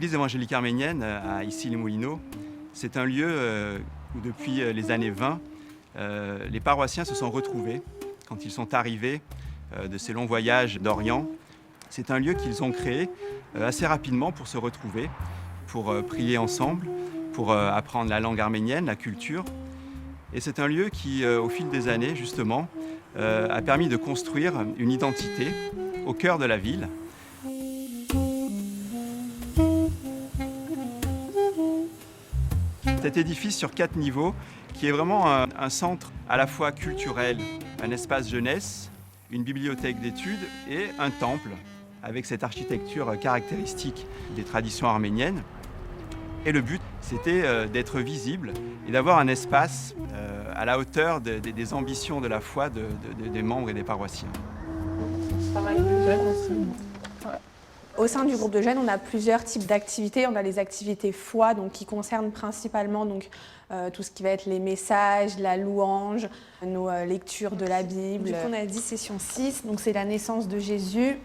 L'église évangélique arménienne à Issy-les-Moulineaux, c'est un lieu où depuis les années 20, les paroissiens se sont retrouvés quand ils sont arrivés de ces longs voyages d'Orient. C'est un lieu qu'ils ont créé assez rapidement pour se retrouver, pour prier ensemble, pour apprendre la langue arménienne, la culture. Et c'est un lieu qui, au fil des années, justement, a permis de construire une identité au cœur de la ville. Cet édifice sur 4 niveaux, qui est vraiment un centre à la fois culturel, un espace jeunesse, une bibliothèque d'études et un temple, avec cette architecture caractéristique des traditions arméniennes. Et le but, c'était d'être visible et d'avoir un espace à la hauteur des ambitions de la foi des membres et des paroissiens. Au sein du groupe de jeunes, on a plusieurs types d'activités. On a les activités foi, donc, qui concernent principalement tout ce qui va être les messages, la louange, nos lectures de la Bible. Du coup, on a 10 sessions 6, donc c'est la naissance de Jésus.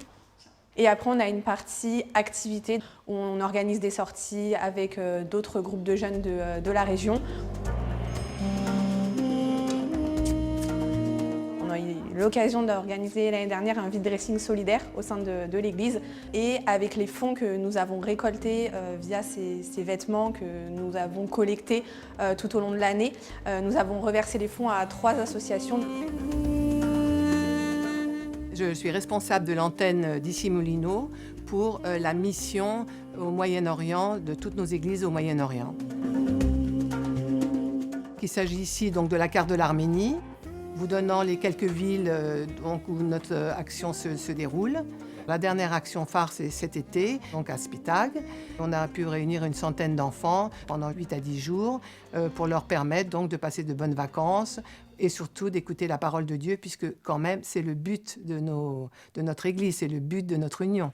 Et après, on a une partie activité où on organise des sorties avec d'autres groupes de jeunes de la région. On a eu l'occasion d'organiser l'année dernière un vide dressing solidaire au sein de l'église. Et avec les fonds que nous avons récoltés via ces vêtements que nous avons collectés tout au long de l'année, nous avons reversé les fonds à 3 associations. Je suis responsable de l'antenne d'Issy-Moulineaux pour la mission au Moyen-Orient, de toutes nos églises au Moyen-Orient. Il s'agit ici donc de la carte de l'Arménie, vous donnant les quelques villes où notre action se déroule. La dernière action phare, c'est cet été, donc à Spitag. On a pu réunir une centaine d'enfants pendant 8 à 10 jours pour leur permettre donc de passer de bonnes vacances et surtout d'écouter la parole de Dieu, puisque quand même c'est le but de notre Église, c'est le but de notre union.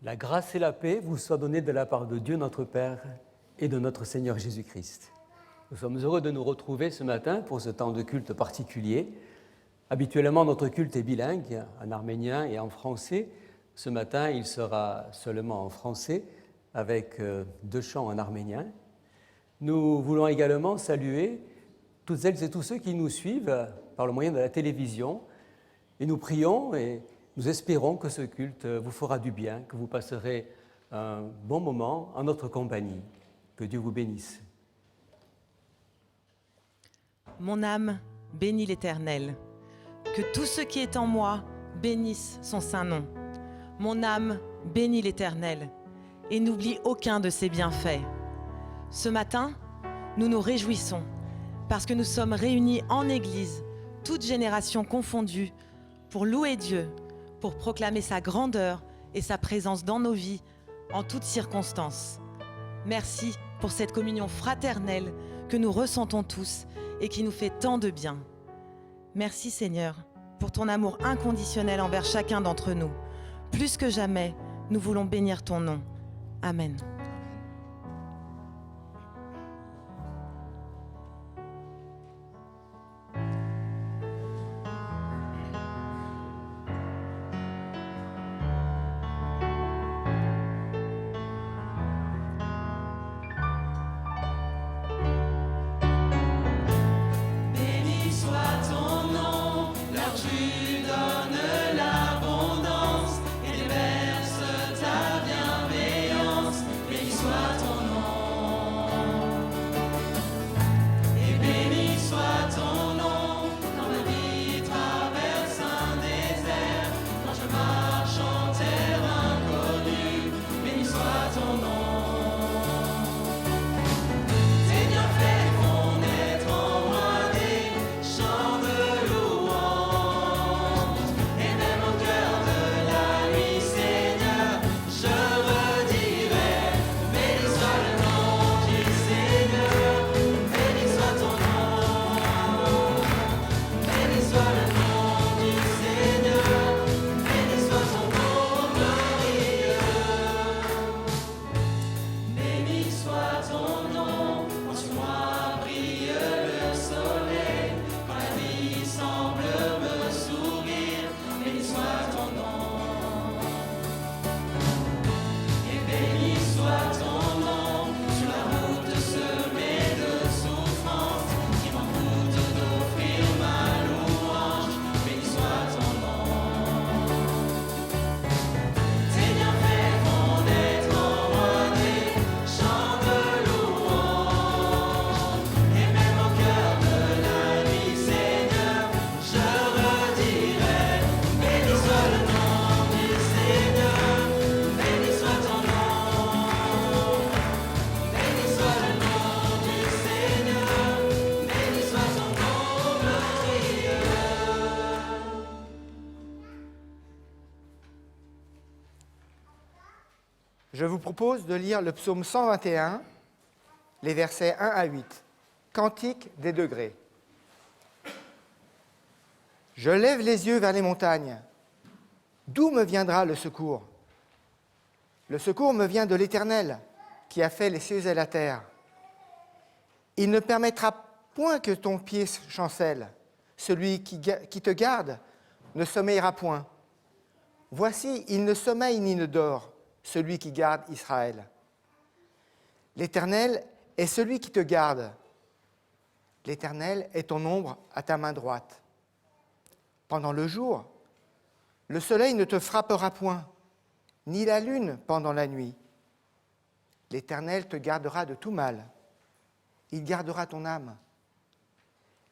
La grâce et la paix vous soient données de la part de Dieu notre Père et de notre Seigneur Jésus-Christ. Nous sommes heureux de nous retrouver ce matin pour ce temps de culte particulier. Habituellement, notre culte est bilingue, en arménien et en français. Ce matin, il sera seulement en français, avec 2 chants en arménien. Nous voulons également saluer toutes celles et tous ceux qui nous suivent par le moyen de la télévision. Et nous prions et nous espérons que ce culte vous fera du bien, que vous passerez un bon moment en notre compagnie. Que Dieu vous bénisse. Mon âme bénit l'Éternel. Que tout ce qui est en moi bénisse son saint nom. Mon âme bénit l'Éternel et n'oublie aucun de ses bienfaits. Ce matin, nous nous réjouissons parce que nous sommes réunis en Église, toutes générations confondues, pour louer Dieu, pour proclamer sa grandeur et sa présence dans nos vies en toutes circonstances. Merci pour cette communion fraternelle que nous ressentons tous et qui nous fait tant de bien. Merci Seigneur pour ton amour inconditionnel envers chacun d'entre nous. Plus que jamais, nous voulons bénir ton nom. Amen. Béni soit ton nom, la Je vous propose de lire le psaume 121, les versets 1 à 8, Cantique des degrés. Je lève les yeux vers les montagnes. D'où me viendra le secours? Le secours me vient de l'Éternel, qui a fait les cieux et la terre. Il ne permettra point que ton pied chancelle. Celui qui te garde ne sommeillera point. Voici, il ne sommeille ni ne dort, celui qui garde Israël. L'Éternel est celui qui te garde. L'Éternel est ton ombre à ta main droite. Pendant le jour, le soleil ne te frappera point, ni la lune pendant la nuit. L'Éternel te gardera de tout mal. Il gardera ton âme.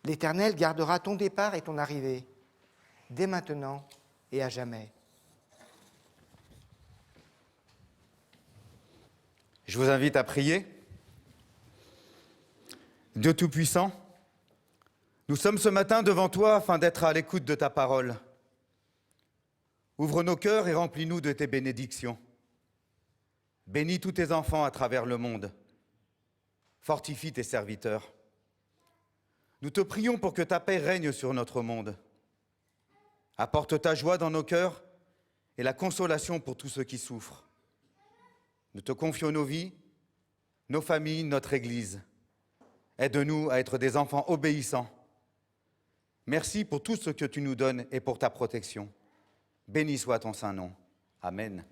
L'Éternel gardera ton départ et ton arrivée, dès maintenant et à jamais. Je vous invite à prier. Dieu Tout-Puissant, nous sommes ce matin devant toi afin d'être à l'écoute de ta parole. Ouvre nos cœurs et remplis-nous de tes bénédictions. Bénis tous tes enfants à travers le monde. Fortifie tes serviteurs. Nous te prions pour que ta paix règne sur notre monde. Apporte ta joie dans nos cœurs et la consolation pour tous ceux qui souffrent. Nous te confions nos vies, nos familles, notre Église. Aide-nous à être des enfants obéissants. Merci pour tout ce que tu nous donnes et pour ta protection. Béni soit ton saint nom. Amen.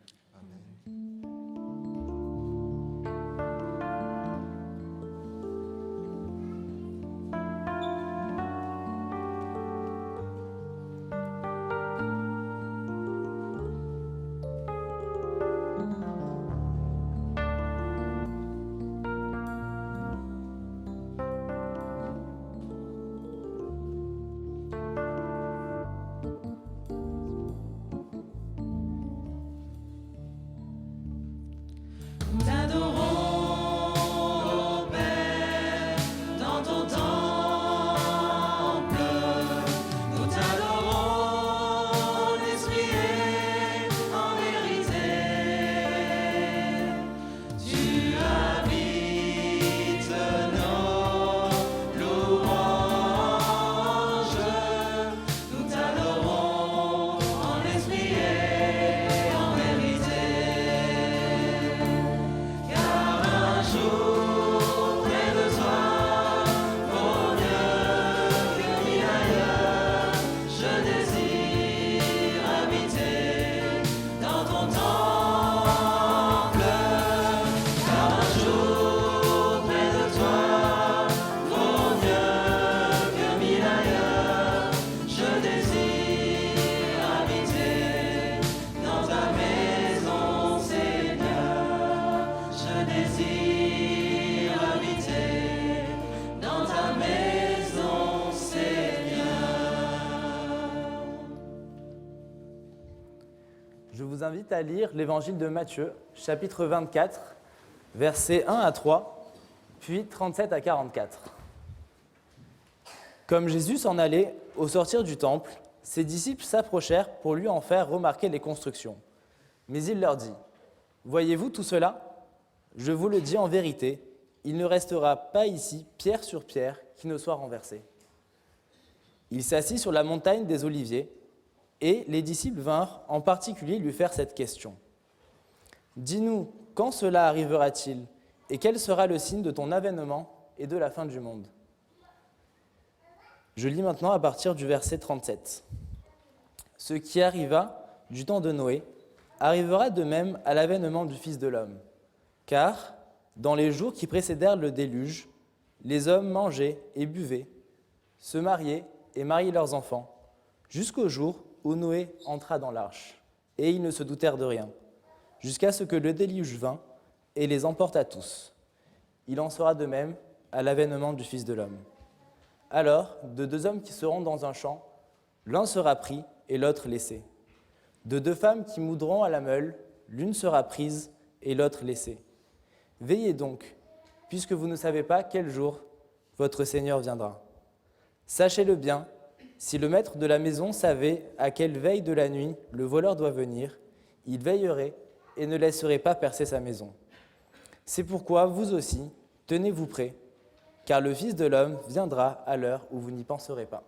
je vous invite à lire l'évangile de Matthieu, chapitre 24, versets 1 à 3, puis 37 à 44. Comme Jésus s'en allait au sortir du temple, ses disciples s'approchèrent pour lui en faire remarquer les constructions. Mais il leur dit, « Voyez-vous tout cela ? Je vous le dis en vérité, il ne restera pas ici pierre sur pierre qui ne soit renversée. » Il s'assit sur la montagne des Oliviers, et les disciples vinrent en particulier lui faire cette question. « Dis-nous, quand cela arrivera-t-il, et quel sera le signe de ton avènement et de la fin du monde ?» Je lis maintenant à partir du verset 37. « Ce qui arriva du temps de Noé arrivera de même à l'avènement du Fils de l'homme. Car, dans les jours qui précédèrent le déluge, les hommes mangeaient et buvaient, se mariaient et mariaient leurs enfants, jusqu'au jour où Noé entra dans l'arche, et ils ne se doutèrent de rien, jusqu'à ce que le déluge vînt et les emporta tous. Il en sera de même à l'avènement du Fils de l'homme. Alors, de deux hommes qui seront dans un champ, l'un sera pris et l'autre laissé. De deux femmes qui moudront à la meule, l'une sera prise et l'autre laissée. Veillez donc, puisque vous ne savez pas quel jour votre Seigneur viendra. Sachez-le bien, si le maître de la maison savait à quelle veille de la nuit le voleur doit venir, il veillerait et ne laisserait pas percer sa maison. C'est pourquoi vous aussi, tenez-vous prêts, car le Fils de l'homme viendra à l'heure où vous n'y penserez pas.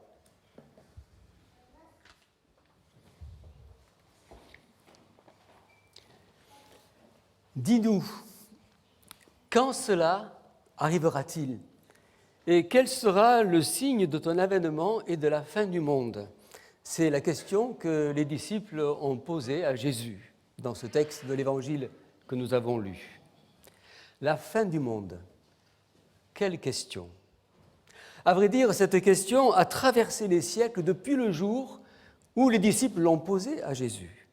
Dis-nous, quand cela arrivera-t-il ? Et quel sera le signe de ton avènement et de la fin du monde ? C'est la question que les disciples ont posée à Jésus dans ce texte de l'Évangile que nous avons lu. La fin du monde, quelle question ? À vrai dire, cette question a traversé les siècles depuis le jour où les disciples l'ont posée à Jésus.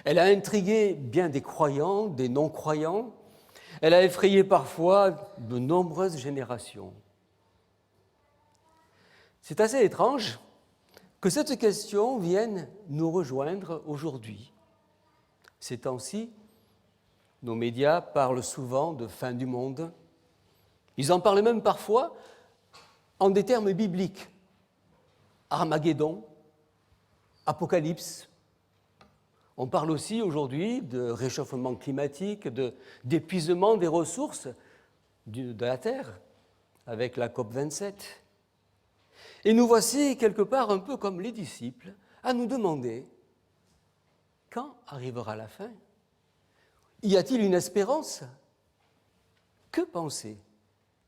Elle a intrigué bien des croyants, des non-croyants. Elle a effrayé parfois de nombreuses générations. C'est assez étrange que cette question vienne nous rejoindre aujourd'hui. Ces temps-ci, nos médias parlent souvent de fin du monde. Ils en parlent même parfois en des termes bibliques. Armageddon, Apocalypse. On parle aussi aujourd'hui de réchauffement climatique, d'épuisement des ressources de la Terre, avec la COP27. Et nous voici quelque part un peu comme les disciples, à nous demander quand arrivera la fin ? Y a-t-il une espérance ? Que penser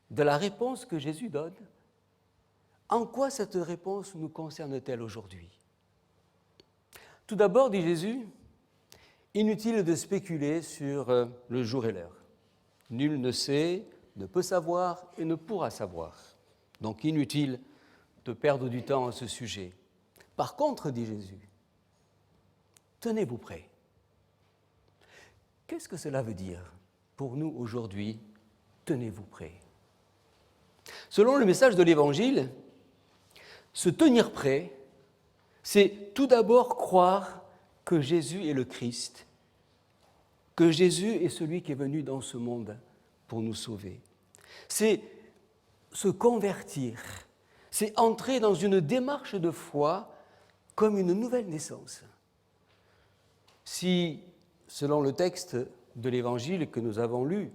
de la réponse que Jésus donne ? En quoi cette réponse nous concerne-t-elle aujourd'hui ? Tout d'abord, dit Jésus, inutile de spéculer sur le jour et l'heure. Nul ne sait, ne peut savoir et ne pourra savoir. Donc inutile de perdre du temps à ce sujet. Par contre, dit Jésus, tenez-vous prêts. Qu'est-ce que cela veut dire pour nous aujourd'hui ? Tenez-vous prêts. Selon le message de l'Évangile, se tenir prêt, c'est tout d'abord croire que Jésus est le Christ, que Jésus est celui qui est venu dans ce monde pour nous sauver. C'est se convertir, c'est entrer dans une démarche de foi comme une nouvelle naissance. Si, selon le texte de l'Évangile que nous avons lu,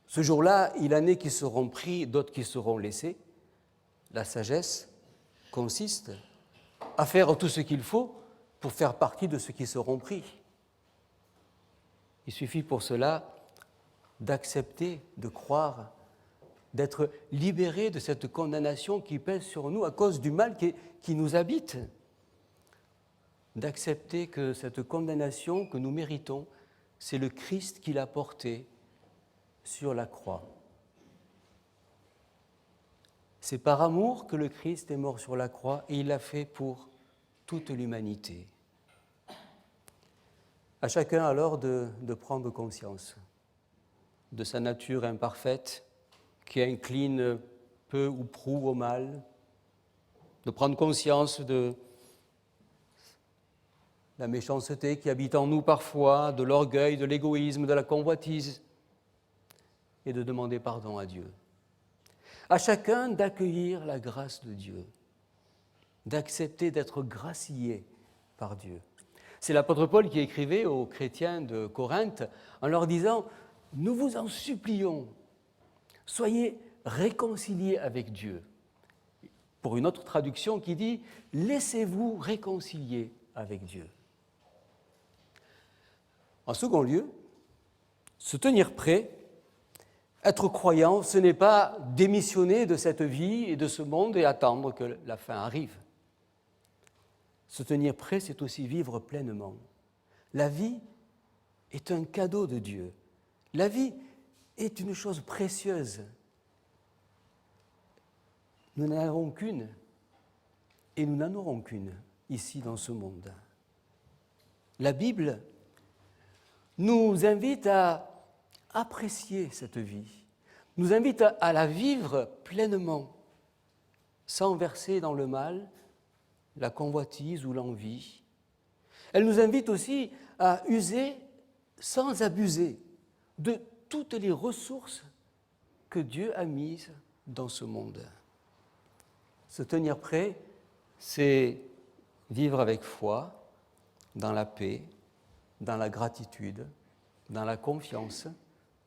ce jour-là, il en est qui seront pris, d'autres qui seront laissés, la sagesse consiste à faire tout ce qu'il faut pour faire partie de ceux qui seront pris. Il suffit pour cela d'accepter, de croire, d'être libéré de cette condamnation qui pèse sur nous à cause du mal qui nous habite, d'accepter que cette condamnation que nous méritons, c'est le Christ qui l'a portée sur la croix. C'est par amour que le Christ est mort sur la croix et il l'a fait pour toute l'humanité. À chacun alors de prendre conscience de sa nature imparfaite qui incline peu ou prou au mal, de prendre conscience de la méchanceté qui habite en nous parfois, de l'orgueil, de l'égoïsme, de la convoitise, et de demander pardon à Dieu. À chacun d'accueillir la grâce de Dieu, d'accepter d'être gracié par Dieu. C'est l'apôtre Paul qui écrivait aux chrétiens de Corinthe en leur disant « Nous vous en supplions, soyez réconciliés avec Dieu ». Pour une autre traduction qui dit « Laissez-vous réconcilier avec Dieu ». En second lieu, se tenir prêt, être croyant, ce n'est pas démissionner de cette vie et de ce monde et attendre que la fin arrive. Se tenir prêt, c'est aussi vivre pleinement. La vie est un cadeau de Dieu. La vie est une chose précieuse. Nous n'en avons qu'une et nous n'en aurons qu'une ici dans ce monde. La Bible nous invite à apprécier cette vie, nous invite à la vivre pleinement, sans verser dans le mal, la convoitise ou l'envie. Elle nous invite aussi à user sans abuser de toutes les ressources que Dieu a mises dans ce monde. Se tenir prêt, c'est vivre avec foi, dans la paix, dans la gratitude, dans la confiance,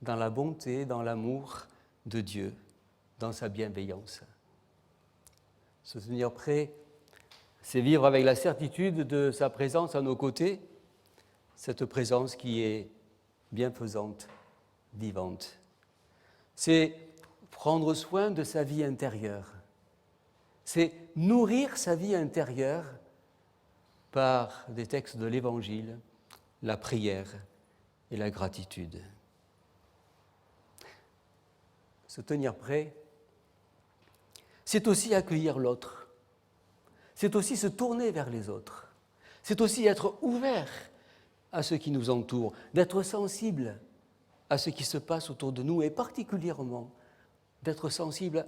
dans la bonté, dans l'amour de Dieu, dans sa bienveillance. Se tenir prêt, c'est vivre avec la certitude de sa présence à nos côtés, cette présence qui est bienfaisante, vivante. C'est prendre soin de sa vie intérieure. C'est nourrir sa vie intérieure par des textes de l'Évangile, la prière et la gratitude. Se tenir prêt, c'est aussi accueillir l'autre. C'est aussi se tourner vers les autres. C'est aussi être ouvert à ce qui nous entoure, d'être sensible à ce qui se passe autour de nous et particulièrement d'être sensible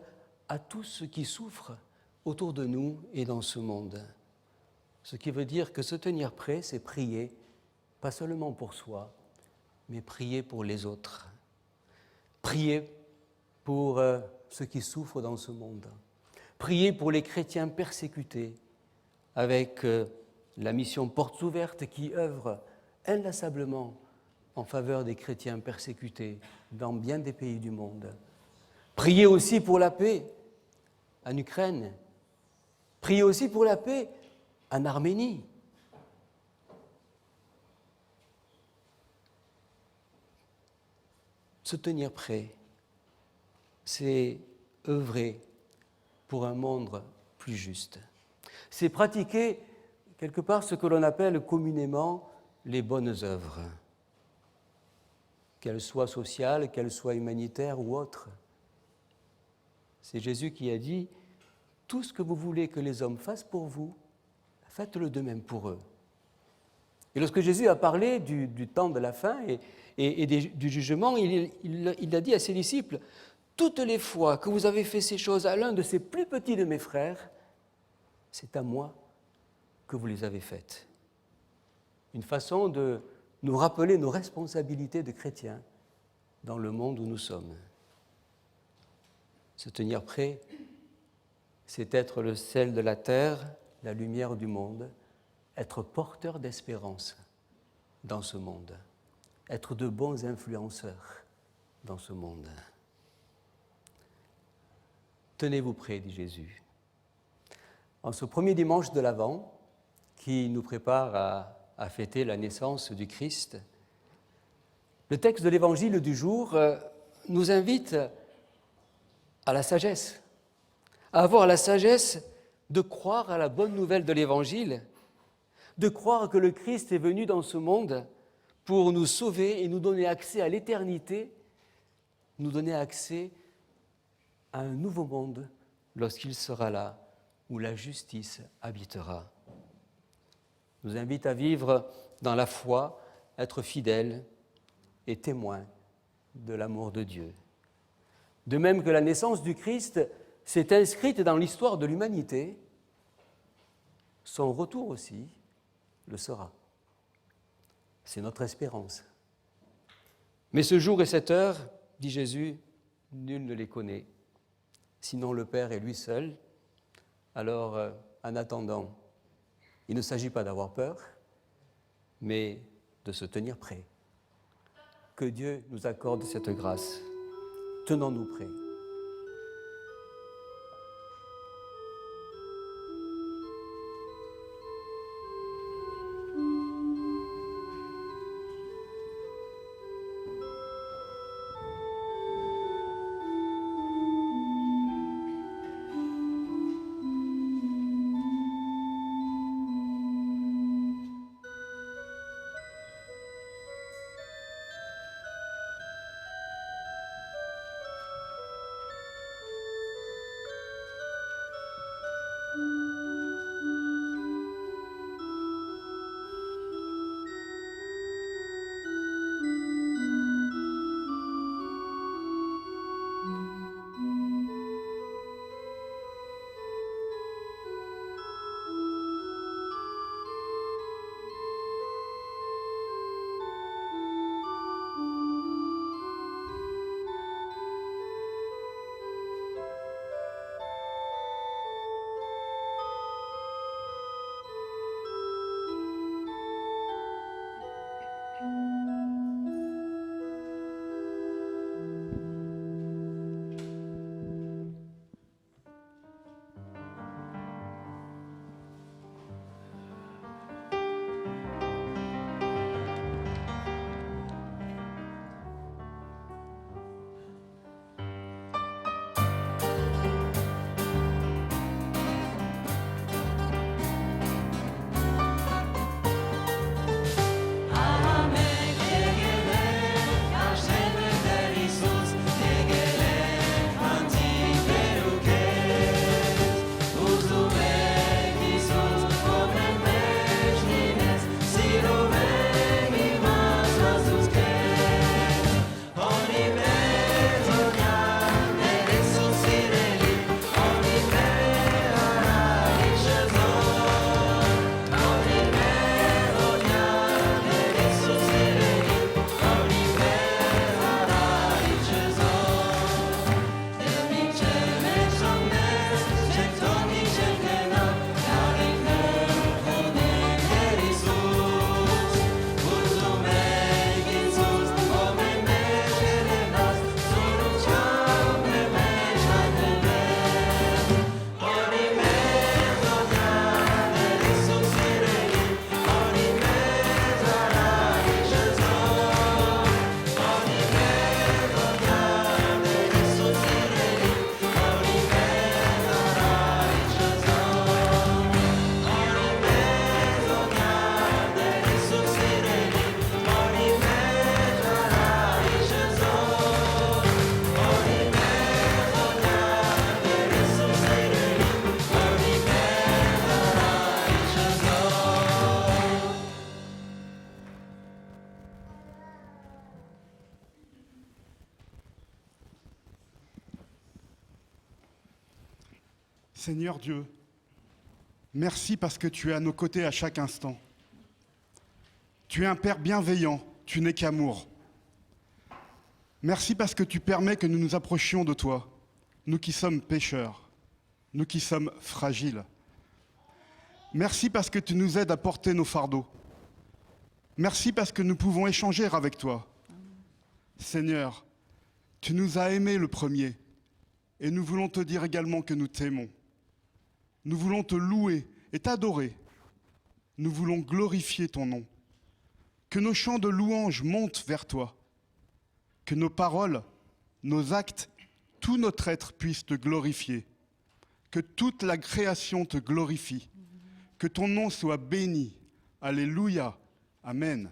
à tout ce qui souffre autour de nous et dans ce monde. Ce qui veut dire que se tenir prêt, c'est prier, pas seulement pour soi, mais prier pour les autres. Prier pour ceux qui souffrent dans ce monde. Prier pour les chrétiens persécutés, avec la mission Portes ouvertes qui œuvre inlassablement en faveur des chrétiens persécutés dans bien des pays du monde. Prier aussi pour la paix en Ukraine. Prier aussi pour la paix en Arménie. Se tenir prêt, c'est œuvrer pour un monde plus juste. C'est pratiquer quelque part ce que l'on appelle communément les bonnes œuvres, qu'elles soient sociales, qu'elles soient humanitaires ou autres. C'est Jésus qui a dit « Tout ce que vous voulez que les hommes fassent pour vous, faites-le de même pour eux. » Et lorsque Jésus a parlé du temps de la fin et du jugement, il a dit à ses disciples « Toutes les fois que vous avez fait ces choses à l'un de ces plus petits de mes frères, c'est à moi que vous les avez faites. » Une façon de nous rappeler nos responsabilités de chrétiens dans le monde où nous sommes. Se tenir prêt, c'est être le sel de la terre, la lumière du monde, être porteur d'espérance dans ce monde, être de bons influenceurs dans ce monde. Tenez-vous prêts, dit Jésus. En ce premier dimanche de l'Avent, qui nous prépare à fêter la naissance du Christ, le texte de l'Évangile du jour nous invite à la sagesse, à avoir la sagesse de croire à la bonne nouvelle de l'Évangile, de croire que le Christ est venu dans ce monde pour nous sauver et nous donner accès à l'éternité, nous donner accès à un nouveau monde lorsqu'il sera là, où la justice habitera. Nous invite à vivre dans la foi, être fidèles et témoins de l'amour de Dieu. De même que la naissance du Christ s'est inscrite dans l'histoire de l'humanité, son retour aussi le sera. C'est notre espérance. Mais ce jour et cette heure, dit Jésus, nul ne les connaît, sinon le Père et lui seul. Alors, en attendant, il ne s'agit pas d'avoir peur, mais de se tenir prêt. Que Dieu nous accorde cette grâce. Tenons-nous prêts. Seigneur Dieu, merci parce que tu es à nos côtés à chaque instant. Tu es un Père bienveillant, tu n'es qu'amour. Merci parce que tu permets que nous nous approchions de toi, nous qui sommes pécheurs, nous qui sommes fragiles. Merci parce que tu nous aides à porter nos fardeaux. Merci parce que nous pouvons échanger avec toi. Seigneur, tu nous as aimés le premier et nous voulons te dire également que nous t'aimons. Nous voulons te louer et t'adorer. Nous voulons glorifier ton nom. Que nos chants de louange montent vers toi. Que nos paroles, nos actes, tout notre être puisse te glorifier. Que toute la création te glorifie. Que ton nom soit béni. Alléluia. Amen.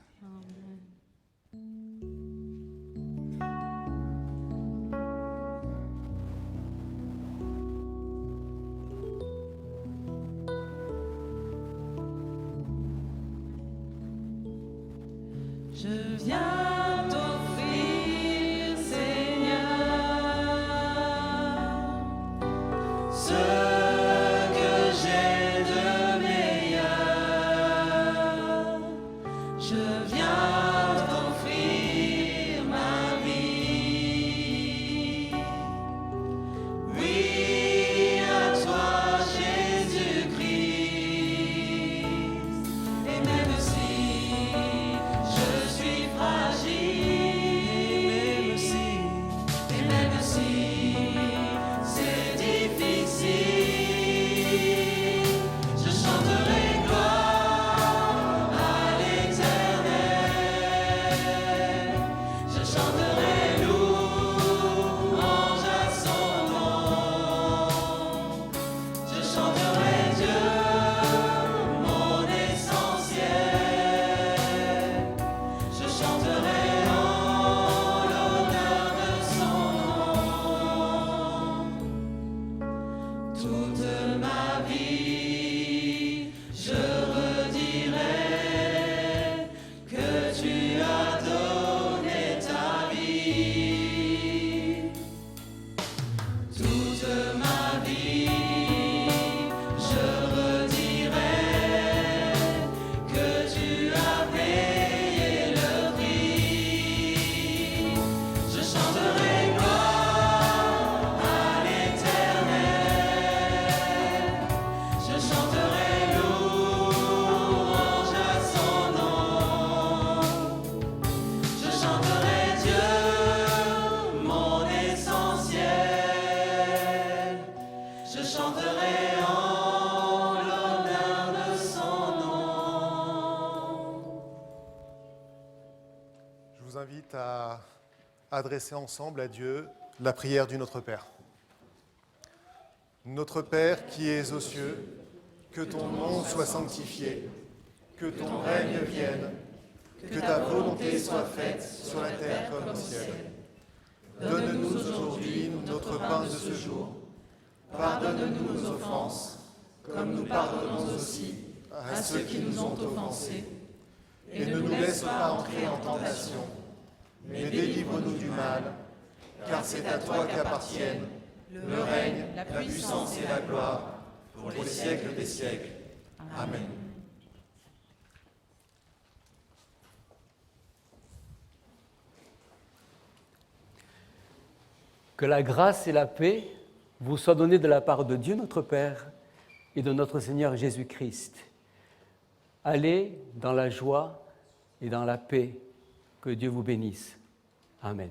Je viens t'offrir, Seigneur, ce que j'ai de meilleur. Je invite à adresser ensemble à Dieu la prière du Notre Père. Notre Père qui es aux cieux, que ton nom soit sanctifié, que ton règne vienne, que ta volonté soit faite sur la terre comme au ciel. Donne-nous aujourd'hui notre pain de ce jour. Pardonne-nous nos offenses, comme nous pardonnons aussi à ceux qui nous ont offensés. Et ne nous laisse pas entrer en tentation, mais délivre-nous du mal, car c'est à toi qu'appartiennent le règne, la puissance et la gloire, pour les siècles des siècles. Amen. Que la grâce et la paix vous soient données de la part de Dieu notre Père et de notre Seigneur Jésus-Christ. Allez dans la joie et dans la paix. Que Dieu vous bénisse. Amen.